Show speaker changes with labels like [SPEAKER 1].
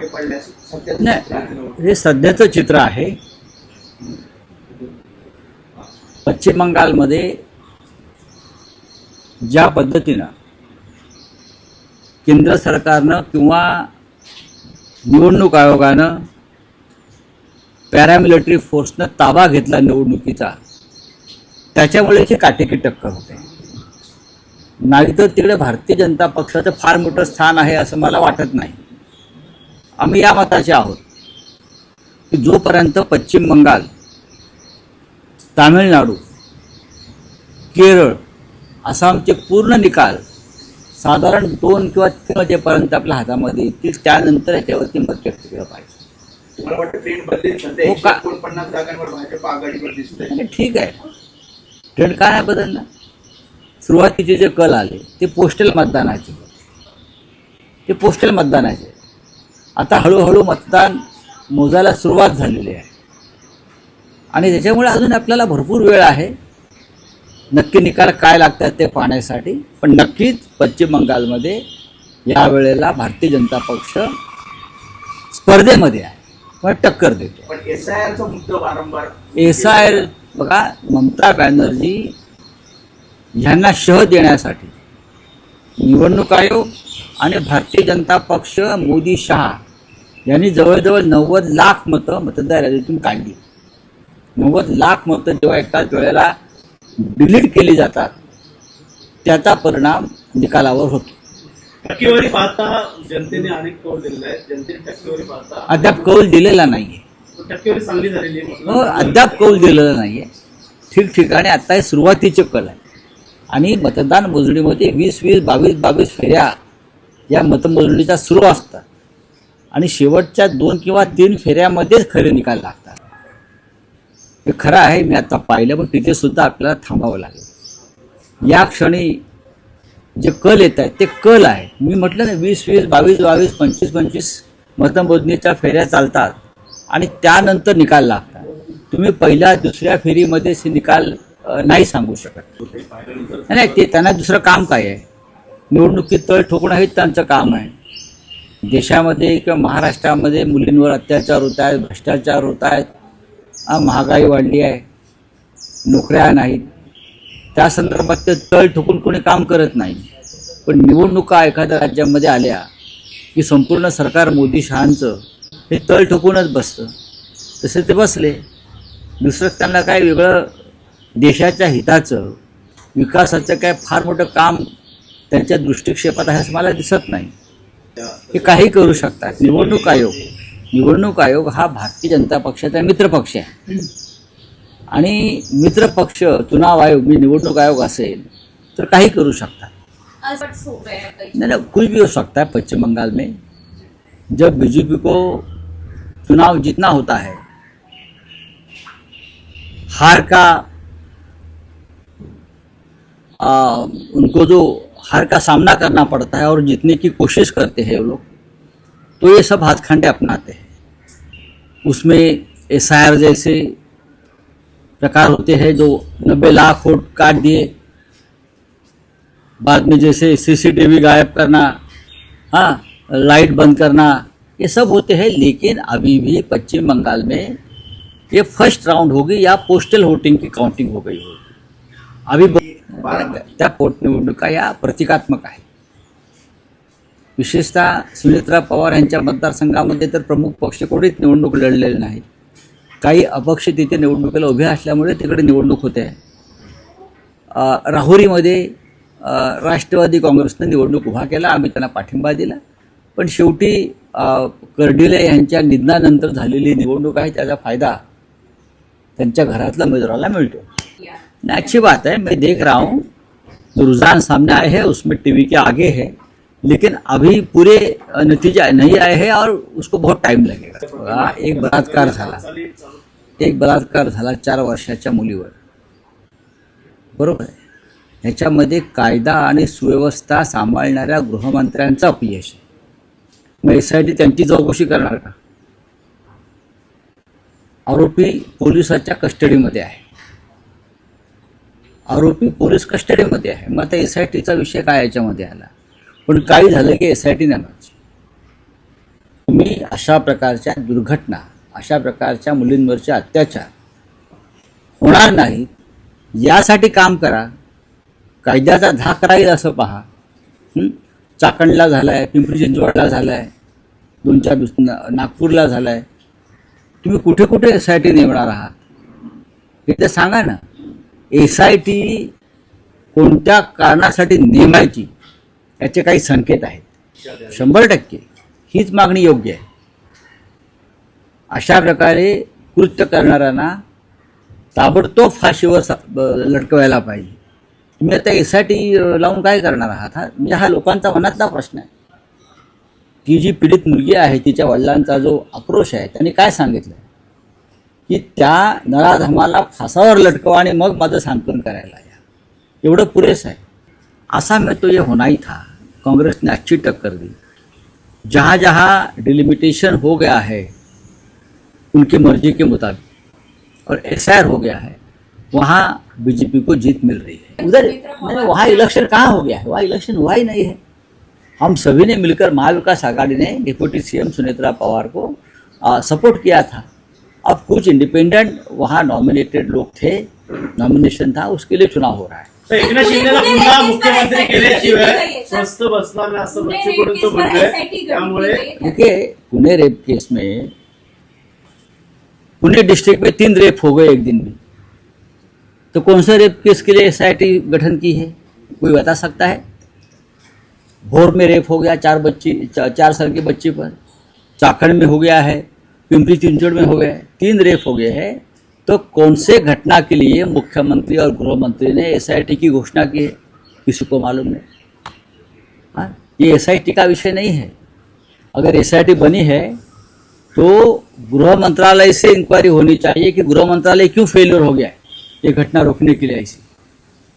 [SPEAKER 1] मागे पडल्यास
[SPEAKER 2] नाही, हे सध्याचं चित्र आहे. पश्चिम बंगालमध्ये ज्या पद्धतीनं केंद्र सरकारनं किंवा निवडणूक आयोगानं पॅरामिलिटरी फोर्सनं ताबा घेतला निवडणुकीचा, त्याच्यामुळे ही काटेकी टक्कर होते. नाहीतर तिकडे भारतीय जनता पक्षाचं फार मोठं स्थान आहे असं मला वाटत नाही. आम्ही या मताचे आहोत की जोपर्यंत पश्चिम बंगाल, तामिळनाडू, केरळ, आसामचे पूर्ण निकाल साधारण 2 किंवा 3 वाजेपर्यंत आपल्या हातामध्ये येतील, त्यानंतर याच्यावरती मत व्यक्त केलं पाहिजे.
[SPEAKER 1] मला वाटतं ट्रेंड बदलेल. सध्या
[SPEAKER 2] हो का?
[SPEAKER 1] 149 जागांवर भाजप आघाडीवर दिसतंय.
[SPEAKER 2] आणि ठीक आहे, ट्रेंड काय नाही बदलणार. सुरुवातीचे जे कल आले ते पोस्टल मतदानाचे आता हळूहळू मतदान मोजायला सुरुवात झालेली आहे. आणि त्याच्यामुळे अजून आपल्याला भरपूर वेळ आहे नक्की निकाल काय लागतात ते पाहण्यासाठी. पण नक्कीच पश्चिम बंगालमध्ये यावेळेला भारतीय जनता पक्ष स्पर्धेमध्ये आहे, पण टक्कर देतो.
[SPEAKER 1] पण SIRचा मुद्दा वारंवार
[SPEAKER 2] SIR बघा, ममता बॅनर्जी ह्यांना शह देण्यासाठी निवडणूक आयोग आणि भारतीय जनता पक्ष, मोदी शहा यांनी जवळजवळ 90 लाख मतं मतदार यादीतून काढली. 90 लाख मतं जेव्हा एकाच वेळेला डिलीट केली जातात, त्याचा परिणाम निकालावर होतो.
[SPEAKER 3] टक्केवारी पाहता जनतेने अनेक कौल दिलेला आहे. जनतेने टक्केवारी पाहता
[SPEAKER 2] अद्याप कौल दिलेला नाहीये.
[SPEAKER 3] टक्केवारी चांगली झालेली आहे.
[SPEAKER 2] हो, अद्याप कौल दिलेला नाहीये. ठिकठिकाणी आता हे सुरुवातीचे कल आहे. आणि मतदान मोजणीमध्ये 20-20, 22-22 फेऱ्या या मतमोजणीच्या सुरू असतात आणि शेवटच्या 2 किंवा 3 फेऱ्यामध्येच खरे निकाल लागतात. हे खरं आहे, मी आता पाहिलं. पण तिथे सुद्धा आपल्याला थांबावं लागेल. या क्षणी जे कल येत आहेत ते कल आहे. मी म्हटलं ना, 20-20, 22-22, 25-25 मतमोजणीच्या फेऱ्या चालतात आणि त्यानंतर निकाल लागतात. तुम्ही पहिल्या दुसऱ्या फेरीमध्ये हे निकाल नाही सांगू शकत. नाही, ते त्यांना दुसरं काम काय आहे? निवडणुकीत तळ ठोकणं हेच त्यांचं काम आहे. देशामध्ये किंवा महाराष्ट्रामध्ये मुलींवर अत्याचार होत आहेत, भ्रष्टाचार होत आहेत, महागाई वाढली आहे, नोकऱ्या नाहीत. त्या संदर्भात ते तळ ठोकून कोणी काम करत नाही. पण निवडणुका एखाद्या राज्यामध्ये आल्या की संपूर्ण सरकार मोदी शहांचं हे तळ ठोकूनच बसतं. तसे ते बसले. दुसरं त्यांना काय वेगळं देशाच्या हिताचं, विकासाचं काय फार मोठं काम त्यांच्या दृष्टिक्षेपात आहे असं मला दिसत नाही. हे काही करू शकतात. निवडणूक आयोग हा भारतीय जनता पक्षाचा मित्रपक्ष आहे. आणि मित्रपक्ष चुनाव आयोग, मी निवडणूक आयोग असेल तर काही करू शकतात. नहीं, कुछ भी हो सकता है. पश्चिम बंगाल में जब बीजेपी को चुनाव जीतना होता है, हार का उनको जो हार का सामना करना पड़ता है और जीतने की कोशिश करते हैं वो लोग, तो ये सब हाथखंडे अपनाते हैं. उसमें SIR जैसे प्रकार होते हैं जो 90 लाख वोट काट दिए, बाद में जैसे CCTV गायब करना, हाँ, लाइट बंद करना, ये सब होते हैं. लेकिन अभी भी पश्चिम बंगाल में ये फर्स्ट राउंड होगी या पोस्टल वोटिंग की काउंटिंग हो गई होगी. अभी त्या पोटनिवडणुका या प्रतिकात्मक आहे. विशेषतः सुनेत्रा पवार यांच्या मतदारसंघामध्ये तर प्रमुख पक्ष कोणीच निवडणूक लढलेले नाही. काही अपक्ष तिथे निवडणुकीला उभे असल्यामुळे तिकडे निवडणूक होते. राहुरीमध्ये राष्ट्रवादी काँग्रेसने निवडणूक उभा केला. आम्ही त्यांना पाठिंबा दिला. पण शेवटी कर्डिले यांच्या निधनानंतर झालेली निवडणूक आहे, त्याचा फायदा त्यांच्या घरातल्या उमेदवाराला मिळतो. अच्छी बात है. मैं देख रहा हूँ जो रुझान सामने आए हैं उसमें टीवी के आगे है, लेकिन अभी पूरे नतीजे नहीं आए हैं और उसको बहुत टाइम लगेगा. एक बलात्कार झाला 4 वर्षाच्या मुलीवर, बरोबर आहे. ह्याच्यामध्ये कायदा आणि सुव्यवस्था सांभाळणाऱ्या गृहमंत्र्यांचं अपयश आहे. मग SIT त्यांची चौकशी करणार का? आरोपी पोलिसाच्या कस्टडीमध्ये आहे. आरोपी पोलीस कस्टडीमध्ये आहे. मग आता SITचा विषय काय याच्यामध्ये आला? पण काही झालं की SIT नाही. तुम्ही अशा प्रकारच्या दुर्घटना, अशा प्रकारच्या मुलींवरचे अत्याचार होणार नाहीत यासाठी काम करा. कायद्याचा धाक राहील असं पहा. चाकणला झाला आहे, पिंपरी चिंचवडला झाला आहे, 2-4 नागपूरला झाला आहे. तुम्ही कुठे कुठे SIT नेमणार आहात हे तर सांगा ना. SIT कोणत्या कारणासाठी नेमायची याचे काही संकेत आहेत. 100% हीच मागणी योग्य आहे. अशा प्रकारे कृत्य करणाऱ्यांना ताबडतोब फाशीवर लटकवायला पाहिजे. तुम्ही आता SIT लावून काय करणार आहात? म्हणजे हा लोकांचा मनातला प्रश्न आहे. ती जी पीडित मुलगी आहे, तिच्या वडिलांचा जो आक्रोश आहे, त्यांनी काय सांगितलं की त्या नराधमाला फासावर लटकवा आणि मग माझं सांत्वन करायला या, एवढं पुरेसं आहे. आसाम में तो ये होना ही था. कांग्रेस ने अच्छी टक्कर दी. जहाँ जहाँ डिलिमिटेशन हो गया है उनकी मर्जी के मुताबिक और SIR हो गया है, वहाँ बीजेपी को जीत मिल रही है. उधर नहीं, वहाँ इलेक्शन कहाँ हो गया है? वहाँ इलेक्शन हुआ ही नहीं है. हम सभी ने मिलकर महाविकास आघाड़ी ने डिप्टी CM सुनेत्रा पवार को सपोर्ट किया था. अब कुछ इंडिपेंडेंट वहाँ नॉमिनेटेड लोग थे, नॉमिनेशन था, उसके लिए चुनाव हो रहा है.
[SPEAKER 3] तर एकनाथ शिंदेला पुन्हा मुख्यमंत्री केल्याशिवाय स्वस्त बसणार नाही असं बच्चू कडूंचं म्हणणं आहे. त्यामुळे
[SPEAKER 2] देखिए, पुणे रेप केस में, पुणे डिस्ट्रिक्ट में 3 रेप हो गए एक दिन में. तो कौन सा रेप केस के लिए SIT गठन की है? कोई बता सकता है? भोर में रेप हो गया 4 साल की बच्ची पर, चाकण में हो गया है, पिंपरी चिंचवड़ में हो गया है, 3 रेप हो गए हैं. तो कौन से घटना के लिए मुख्यमंत्री और गृह मंत्री ने SIT की घोषणा की है? किसी को मालूम नहीं. हाँ, ये SIT का विषय नहीं है. अगर SIT बनी है तो गृह मंत्रालय से इंक्वायरी होनी चाहिए कि गृह मंत्रालय क्यों फेलियर हो गया है ये घटना रोकने के लिए ऐसी.